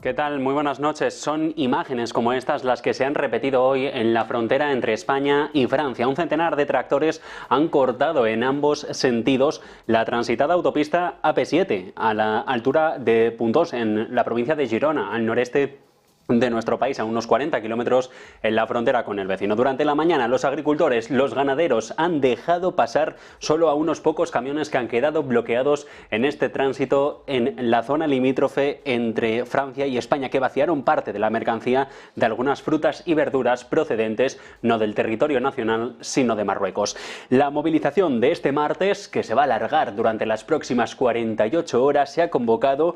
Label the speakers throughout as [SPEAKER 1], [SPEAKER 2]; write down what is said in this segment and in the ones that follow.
[SPEAKER 1] ¿Qué tal? Muy buenas noches. Son imágenes como estas las que se han repetido hoy en la frontera entre España y Francia. Un centenar de tractores han cortado en ambos sentidos la transitada autopista AP7 a la altura de Puntós, en la provincia de Girona, al noreste de nuestro país, a unos 40 kilómetros en la frontera con el vecino. Durante la mañana los agricultores, los ganaderos han dejado pasar solo a unos pocos camiones que han quedado bloqueados en este tránsito en la zona limítrofe entre Francia y España, que vaciaron parte de la mercancía de algunas frutas y verduras procedentes no del territorio nacional sino de Marruecos. La movilización de este martes, que se va a alargar durante las próximas 48 horas, se ha convocado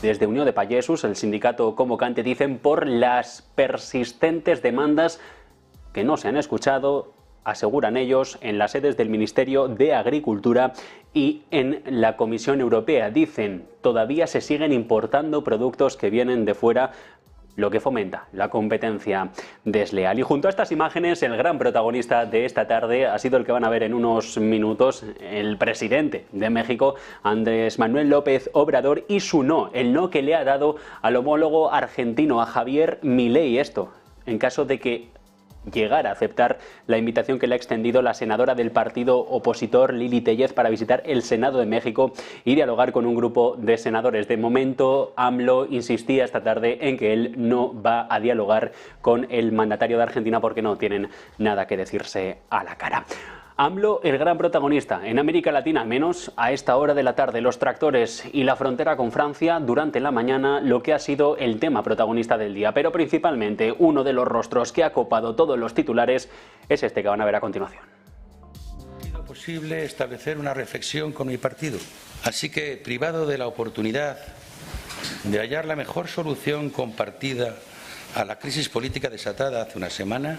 [SPEAKER 1] desde Unió de Pagesos, el sindicato convocante, dicen por las persistentes demandas que no se han escuchado, aseguran ellos, en las sedes del Ministerio de Agricultura y en la Comisión Europea. Dicen, todavía se siguen importando productos que vienen de fuera, lo que fomenta la competencia desleal. Y junto a estas imágenes, el gran protagonista de esta tarde ha sido el que van a ver en unos minutos, el presidente de México, Andrés Manuel López Obrador, y su no, el no que le ha dado al homólogo argentino, a Javier Milei. Esto, en caso de que llegar a aceptar la invitación que le ha extendido la senadora del partido opositor, Lili Tellez, para visitar el Senado de México y dialogar con un grupo de senadores. De momento, AMLO insistía esta tarde en que él no va a dialogar con el mandatario de Argentina porque no tienen nada que decirse a la cara. AMLO, el gran protagonista en América Latina, menos a esta hora de la tarde. Los tractores y la frontera con Francia durante la mañana, lo que ha sido el tema protagonista del día. Pero principalmente uno de los rostros que ha copado todos los titulares es este que van a ver a continuación.
[SPEAKER 2] Ha sido posible establecer una reflexión con mi partido. Así que, privado de la oportunidad de hallar la mejor solución compartida a la crisis política desatada hace una semana,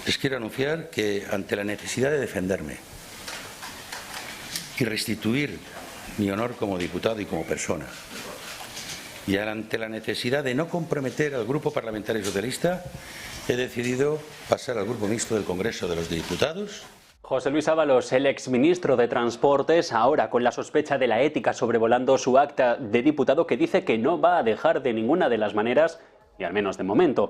[SPEAKER 2] les quiero anunciar que, ante la necesidad de defenderme y restituir mi honor como diputado y como persona, y ante la necesidad de no comprometer al Grupo Parlamentario Socialista, he decidido pasar al Grupo Mixto del Congreso de los Diputados.
[SPEAKER 1] José Luis Ábalos, el exministro de Transportes, ahora con la sospecha de la ética sobrevolando su acta de diputado, que dice que no va a dejar de ninguna de las maneras, y al menos de momento,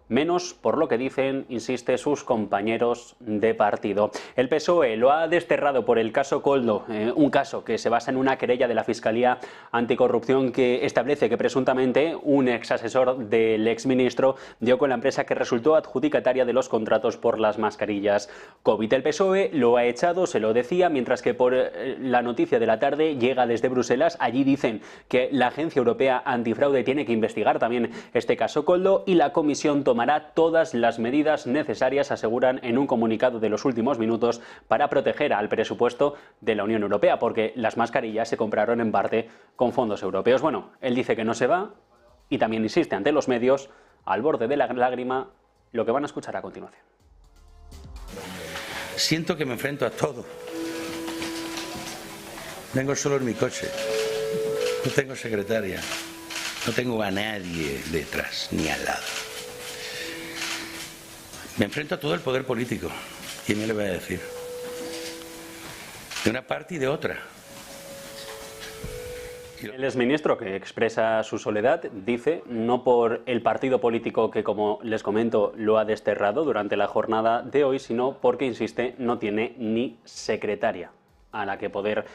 [SPEAKER 1] menos por lo que dicen, insiste, sus compañeros de partido. El PSOE lo ha desterrado por el caso Koldo, un caso que se basa en una querella de la Fiscalía Anticorrupción que establece que presuntamente un exasesor del exministro dio con la empresa que resultó adjudicataria de los contratos por las mascarillas COVID. El PSOE lo ha echado, se lo decía, mientras que por la noticia de la tarde llega desde Bruselas. Allí dicen que la Agencia Europea Antifraude tiene que investigar también este caso Koldo y la Comisión tomará todas las medidas necesarias, aseguran en un comunicado de los últimos minutos, para proteger al presupuesto de la Unión Europea, porque las mascarillas se compraron en parte con fondos europeos. Bueno, él dice que no se va y también insiste ante los medios, al borde de la lágrima, lo que van a escuchar a continuación.
[SPEAKER 2] Siento que me enfrento a todo. Vengo solo en mi coche. No tengo secretaria. No tengo a nadie detrás ni al lado. Me enfrento a todo el poder político. ¿Quién me le va a decir? De una parte y de otra.
[SPEAKER 1] El exministro, que expresa su soledad, dice, no por el partido político que, como les comento, lo ha desterrado durante la jornada de hoy, sino porque, insiste, no tiene ni secretaria a la que poder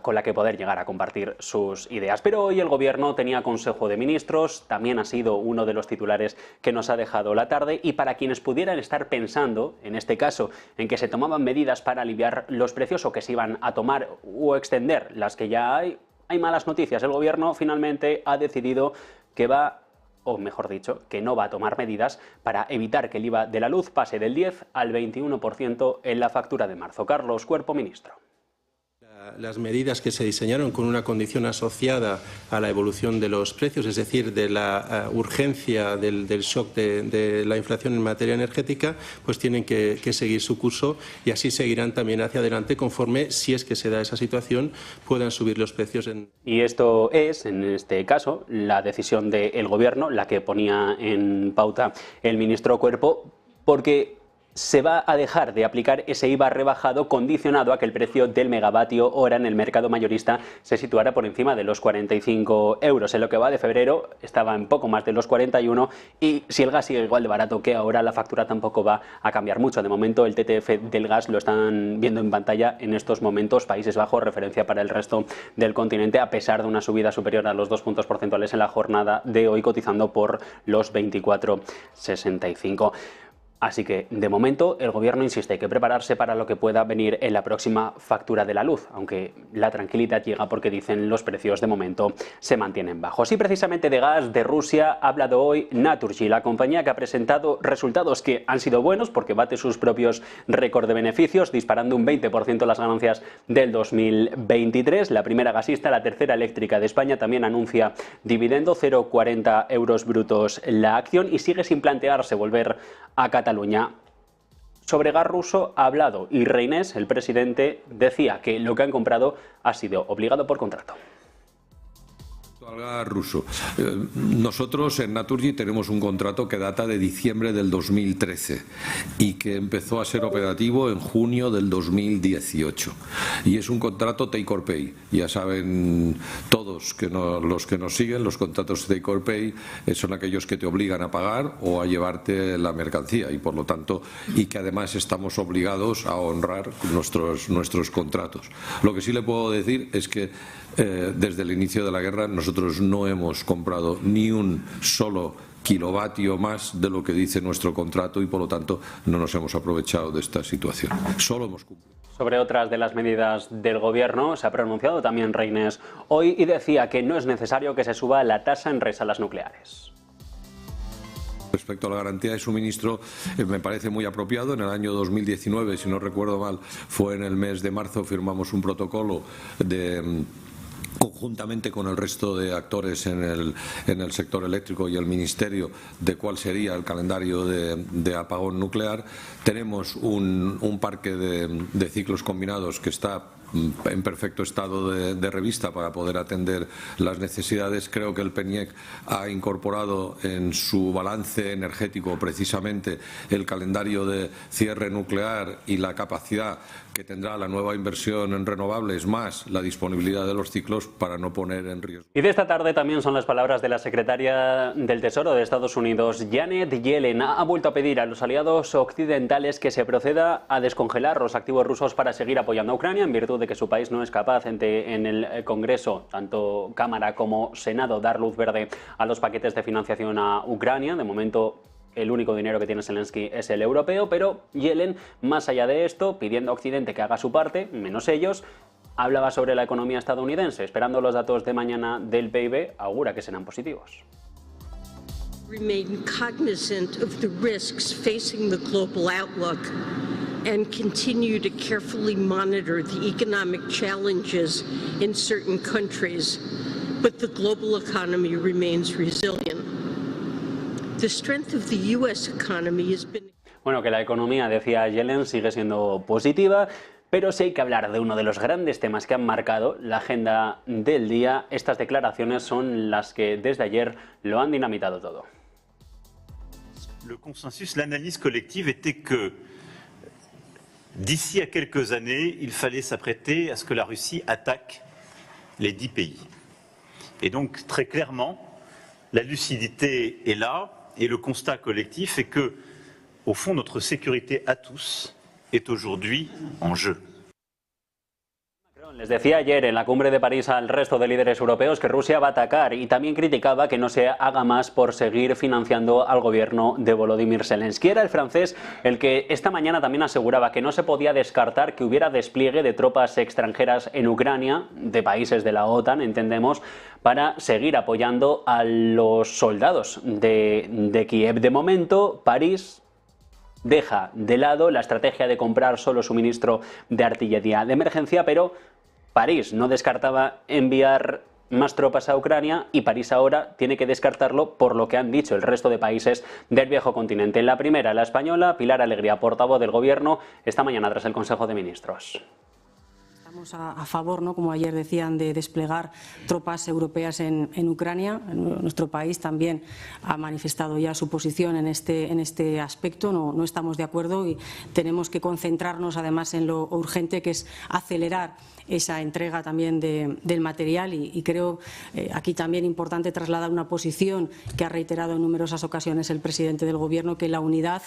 [SPEAKER 1] con la que poder llegar a compartir sus ideas. Pero hoy el Gobierno tenía Consejo de Ministros, también ha sido uno de los titulares que nos ha dejado la tarde, y para quienes pudieran estar pensando, en este caso, en que se tomaban medidas para aliviar los precios o que se iban a tomar o extender las que ya hay malas noticias. El Gobierno finalmente ha decidido que o mejor dicho, que no va a tomar medidas para evitar que el IVA de la luz pase del 10 al 21% en la factura de marzo. Carlos Cuerpo, ministro.
[SPEAKER 3] Las medidas que se diseñaron con una condición asociada a la evolución de los precios, es decir, de la urgencia del shock de la inflación en materia energética, pues tienen que seguir su curso y así seguirán también hacia adelante conforme, si es que se da esa situación, puedan subir los precios.
[SPEAKER 1] Y esto es, en este caso, la decisión del Gobierno, la que ponía en pauta el ministro Cuerpo, porque se va a dejar de aplicar ese IVA rebajado condicionado a que el precio del megavatio hora en el mercado mayorista se situara por encima de los 45 euros. En lo que va de febrero estaba en poco más de los 41 y si el gas sigue igual de barato que ahora, la factura tampoco va a cambiar mucho. De momento el TTF del gas lo están viendo en pantalla en estos momentos. Países Bajos, referencia para el resto del continente, a pesar de una subida superior a los 2 puntos porcentuales en la jornada de hoy, cotizando por los 24,65. Así que, de momento, el Gobierno insiste, hay que prepararse para lo que pueda venir en la próxima factura de la luz, aunque la tranquilidad llega porque dicen los precios de momento se mantienen bajos. Y precisamente de gas de Rusia ha hablado hoy Naturgy, la compañía que ha presentado resultados que han sido buenos porque bate sus propios récords de beneficios, disparando un 20% las ganancias del 2023. La primera gasista, la tercera eléctrica de España, también anuncia dividendo, 0,40 euros brutos la acción, y sigue sin plantearse volver a Cataluña. Sobre gas ruso ha hablado y Reinés, el presidente, decía que lo que han comprado ha sido obligado por contrato.
[SPEAKER 4] Al gas ruso. Nosotros en Naturgy tenemos un contrato que data de diciembre del 2013 y que empezó a ser operativo en junio del 2018. Y es un contrato take or pay. Ya saben todos los que nos siguen, los contratos take or pay son aquellos que te obligan a pagar o a llevarte la mercancía y por lo tanto, y que además estamos obligados a honrar nuestros contratos. Lo que sí le puedo decir es que desde el inicio de la guerra nosotros no hemos comprado ni un solo kilovatio más de lo que dice nuestro contrato y por lo tanto no nos hemos aprovechado de esta situación. Solo hemos cumplido.
[SPEAKER 1] Sobre otras de las medidas del Gobierno se ha pronunciado también Reinés hoy y decía que no es necesario que se suba la tasa en resalas nucleares.
[SPEAKER 4] Respecto a la garantía de suministro, me parece muy apropiado. En el año 2019, si no recuerdo mal, fue en el mes de marzo, firmamos un protocolo conjuntamente con el resto de actores en el sector eléctrico y el Ministerio de cuál sería el calendario de apagón nuclear. Tenemos un parque de ciclos combinados que está en perfecto estado de revista para poder atender las necesidades. Creo que el PNIEC ha incorporado en su balance energético precisamente el calendario de cierre nuclear y la capacidad que tendrá la nueva inversión en renovables más la disponibilidad de los ciclos para no poner en riesgo.
[SPEAKER 1] Y de esta tarde también son las palabras de la secretaria del Tesoro de Estados Unidos, Janet Yellen. Ha vuelto a pedir a los aliados occidentales que se proceda a descongelar los activos rusos para seguir apoyando a Ucrania, en virtud de que su país no es capaz en el Congreso, tanto Cámara como Senado, dar luz verde a los paquetes de financiación a Ucrania. De momento, el único dinero que tiene Zelensky es el europeo, pero Yellen, más allá de esto, pidiendo a Occidente que haga su parte, menos ellos, hablaba sobre la economía estadounidense. Esperando los datos de mañana del PIB, augura que serán positivos.
[SPEAKER 5] Remain cognizant of the risks facing the global outlook and continue to carefully monitor the economic challenges in certain countries, but the global economy remains resilient. The strength of the U.S. economy has been...
[SPEAKER 1] Bueno, que la economía, decía Yellen, sigue siendo positiva, pero sí hay que hablar de uno de los grandes temas que han marcado la agenda del día. Estas declaraciones son las que desde ayer lo han dinamitado todo.
[SPEAKER 6] Le consensus, l'analyse collective était que d'ici à quelques années, il fallait s'apprêter à ce que la Russie attaque les 10 pays. Et donc, très clairement, la lucidité est là. Et le constat collectif est que, au fond, notre sécurité à tous est aujourd'hui en jeu.
[SPEAKER 1] Les decía ayer en la cumbre de París al resto de líderes europeos que Rusia va a atacar y también criticaba que no se haga más por seguir financiando al gobierno de Volodymyr Zelensky. Era el francés el que esta mañana también aseguraba que no se podía descartar que hubiera despliegue de tropas extranjeras en Ucrania, de países de la OTAN, entendemos, para seguir apoyando a los soldados de Kiev. De momento, París deja de lado la estrategia de comprar solo suministro de artillería de emergencia, pero París no descartaba enviar más tropas a Ucrania y París ahora tiene que descartarlo por lo que han dicho el resto de países del viejo continente. En la primera, la española, Pilar Alegría, portavoz del Gobierno, esta mañana tras el Consejo de Ministros.
[SPEAKER 7] Estamos a favor, ¿no?, como ayer decían, de desplegar tropas europeas en Ucrania. Nuestro país también ha manifestado ya su posición en este aspecto. No estamos de acuerdo y tenemos que concentrarnos además en lo urgente, que es acelerar esa entrega también del material y creo aquí también importante trasladar una posición que ha reiterado en numerosas ocasiones el presidente del Gobierno, que la unidad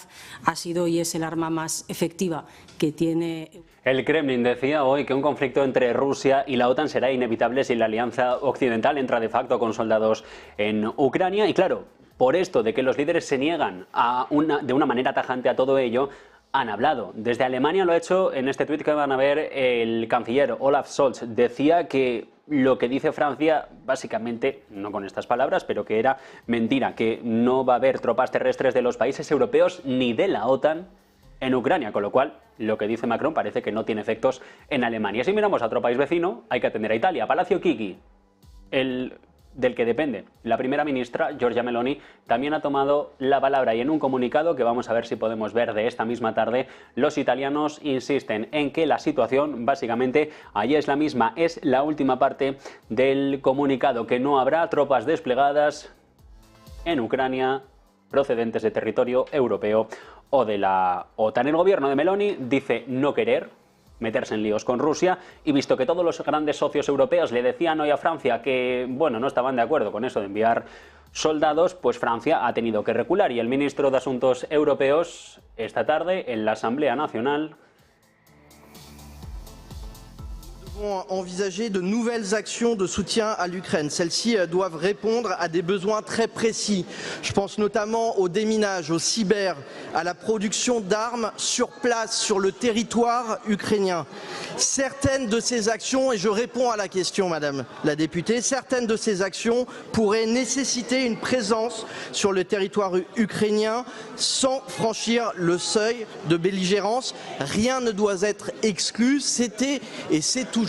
[SPEAKER 7] ha sido y es el arma más efectiva que tiene.
[SPEAKER 1] El Kremlin decía hoy que un conflicto entre Rusia y la OTAN será inevitable si la alianza occidental entra de facto con soldados en Ucrania. Y claro, por esto de que los líderes se niegan de una manera tajante a todo ello, han hablado. Desde Alemania lo ha hecho en este tuit que van a ver el canciller Olaf Scholz. Decía que lo que dice Francia, básicamente, no con estas palabras, pero que era mentira, que no va a haber tropas terrestres de los países europeos ni de la OTAN en Ucrania, con lo cual lo que dice Macron parece que no tiene efectos en Alemania. Si miramos a otro país vecino, hay que atender a Italia. Palacio Chigi, del que depende la primera ministra, Giorgia Meloni, también ha tomado la palabra y en un comunicado que vamos a ver si podemos ver de esta misma tarde, los italianos insisten en que la situación básicamente allí es la misma. Es la última parte del comunicado, que no habrá tropas desplegadas en Ucrania procedentes de territorio europeo o de la OTAN. El gobierno de Meloni dice no querer meterse en líos con Rusia y visto que todos los grandes socios europeos le decían hoy a Francia que, bueno, no estaban de acuerdo con eso de enviar soldados, pues Francia ha tenido que recular y el ministro de Asuntos Europeos esta tarde en la Asamblea Nacional
[SPEAKER 8] envisager de nouvelles actions de soutien à l'Ukraine. Celles-ci doivent répondre à des besoins très précis. Je pense notamment au déminage, au cyber, à la production d'armes sur place, sur le territoire ukrainien. Certaines de ces actions, et je réponds à la question, Madame la députée, certaines de ces actions pourraient nécessiter une présence sur le territoire ukrainien sans franchir le seuil de belligérance. Rien ne doit être exclu. C'était et c'est toujours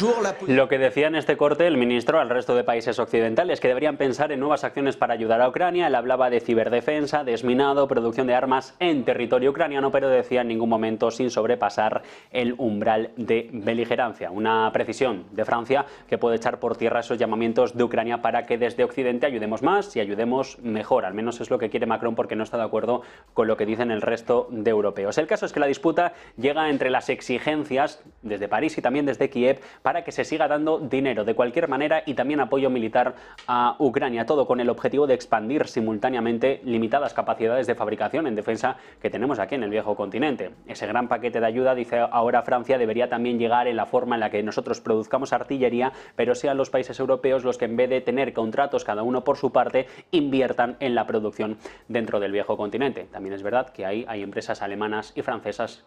[SPEAKER 1] lo que decía en este corte el ministro al resto de países occidentales, que deberían pensar en nuevas acciones para ayudar a Ucrania. Él hablaba de ciberdefensa, desminado, producción de armas en territorio ucraniano, pero decía en ningún momento sin sobrepasar el umbral de beligerancia. Una precisión de Francia que puede echar por tierra esos llamamientos de Ucrania para que desde Occidente ayudemos más y ayudemos mejor. Al menos es lo que quiere Macron, porque no está de acuerdo con lo que dicen el resto de europeos. El caso es que la disputa llega entre las exigencias desde París y también desde Kiev para que se siga dando dinero de cualquier manera y también apoyo militar a Ucrania, todo con el objetivo de expandir simultáneamente limitadas capacidades de fabricación en defensa que tenemos aquí en el viejo continente. Ese gran paquete de ayuda, dice ahora Francia, debería también llegar en la forma en la que nosotros produzcamos artillería, pero sean los países europeos los que en vez de tener contratos cada uno por su parte, inviertan en la producción dentro del viejo continente. También es verdad que hay empresas alemanas y francesas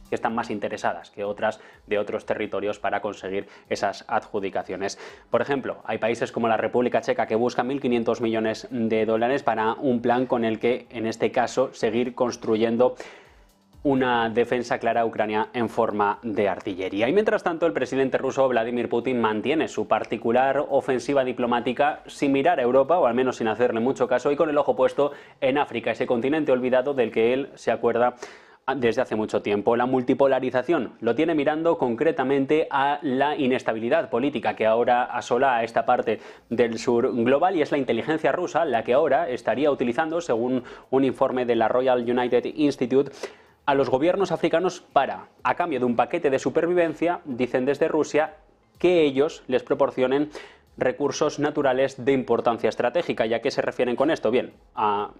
[SPEAKER 1] que están más interesadas que otras de otros territorios para conseguir esas adjudicaciones. Por ejemplo, hay países como la República Checa que buscan 1.500 millones de dólares para un plan con el que, en este caso, seguir construyendo una defensa clara a Ucrania en forma de artillería. Y mientras tanto, el presidente ruso Vladimir Putin mantiene su particular ofensiva diplomática sin mirar a Europa, o al menos sin hacerle mucho caso, y con el ojo puesto en África, ese continente olvidado del que él se acuerda desde hace mucho tiempo. La multipolarización lo tiene mirando concretamente a la inestabilidad política que ahora asola a esta parte del sur global, y es la inteligencia rusa la que ahora estaría utilizando, según un informe de la Royal United Institute, a los gobiernos africanos para, a cambio de un paquete de supervivencia, dicen desde Rusia, que ellos les proporcionen recursos naturales de importancia estratégica. ¿Y a qué se refieren con esto? Bien, a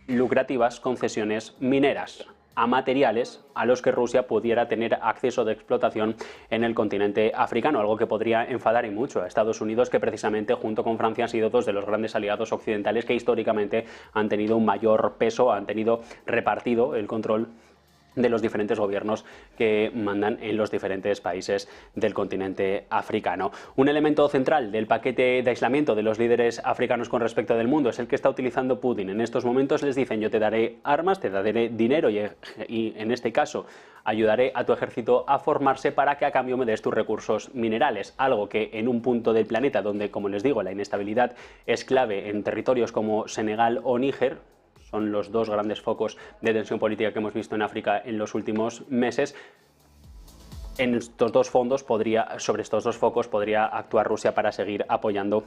[SPEAKER 1] lucrativas concesiones mineras, a materiales a los que Rusia pudiera tener acceso de explotación en el continente africano, algo que podría enfadar y mucho a Estados Unidos, que precisamente junto con Francia han sido dos de los grandes aliados occidentales que históricamente han tenido un mayor peso, han tenido repartido el control de los diferentes gobiernos que mandan en los diferentes países del continente africano. Un elemento central del paquete de aislamiento de los líderes africanos con respecto del mundo es el que está utilizando Putin. En estos momentos les dicen: yo te daré armas, te daré dinero y en este caso ayudaré a tu ejército a formarse para que a cambio me des tus recursos minerales, algo que en un punto del planeta donde, como les digo, la inestabilidad es clave en territorios como Senegal o Níger, son los dos grandes focos de tensión política que hemos visto en África en los últimos meses, en estos dos fondos sobre estos dos focos podría actuar Rusia para seguir apoyando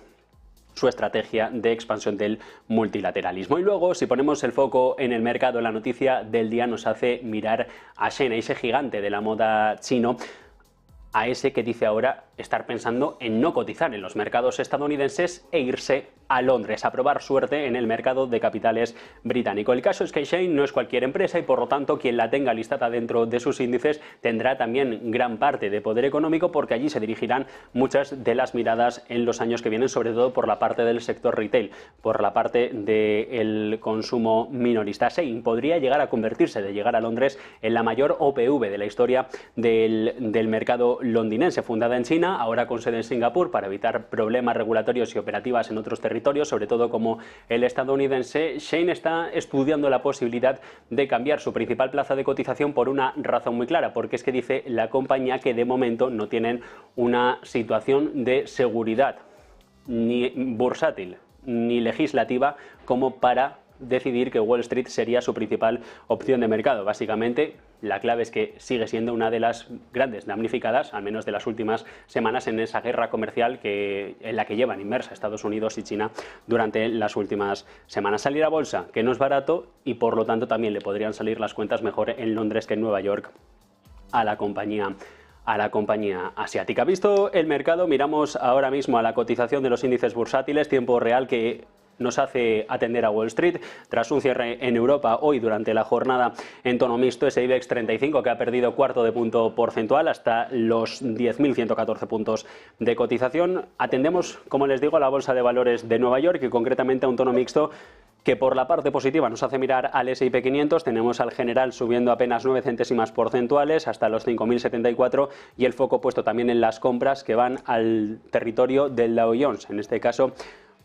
[SPEAKER 1] su estrategia de expansión del multilateralismo. Y luego, si ponemos el foco en el mercado, la noticia del día nos hace mirar a Shein, ese gigante de la moda chino, a ese que dice ahora estar pensando en no cotizar en los mercados estadounidenses e irse a Londres a probar suerte en el mercado de capitales británico. El caso es que Shein no es cualquier empresa y por lo tanto quien la tenga listada dentro de sus índices tendrá también gran parte de poder económico, porque allí se dirigirán muchas de las miradas en los años que vienen, sobre todo por la parte del sector retail, por la parte del consumo minorista. Shein podría llegar a convertirse, de llegar a Londres, en la mayor OPV de la historia del mercado londinense, fundada en China, ahora con sede en Singapur, para evitar problemas regulatorios y operativas en otros territorios, sobre todo como el estadounidense. Shein está estudiando la posibilidad de cambiar su principal plaza de cotización por una razón muy clara, porque es que dice la compañía que de momento no tienen una situación de seguridad ni bursátil ni legislativa como para decidir que Wall Street sería su principal opción de mercado. Básicamente, la clave es que sigue siendo una de las grandes damnificadas, al menos de las últimas semanas, en esa guerra comercial en la que llevan inmersa Estados Unidos y China durante las últimas semanas. Salir a bolsa, que no es barato, y por lo tanto también le podrían salir las cuentas mejor en Londres que en Nueva York a la compañía asiática. Visto el mercado, miramos ahora mismo a la cotización de los índices bursátiles, tiempo real, que nos hace atender a Wall Street tras un cierre en Europa hoy durante la jornada en tono mixto. Ese IBEX 35 que ha perdido cuarto de punto porcentual hasta los 10.114 puntos de cotización. Atendemos, como les digo, a la Bolsa de Valores de Nueva York y concretamente a un tono mixto que por la parte positiva nos hace mirar al S&P 500. Tenemos al general subiendo apenas 9 céntimas porcentuales hasta los 5.074 y el foco puesto también en las compras que van al territorio del Dow Jones, en este caso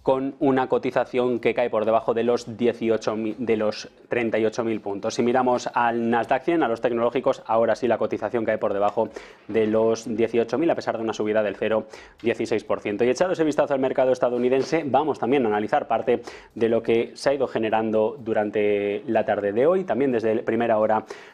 [SPEAKER 1] con una cotización que cae por debajo de los 38.000 puntos. Si miramos al Nasdaq 100, a los tecnológicos, ahora sí la cotización cae por debajo de los 18.000, a pesar de una subida del 0,16%. Y echado ese vistazo al mercado estadounidense, vamos también a analizar parte de lo que se ha ido generando durante la tarde de hoy, también desde primera hora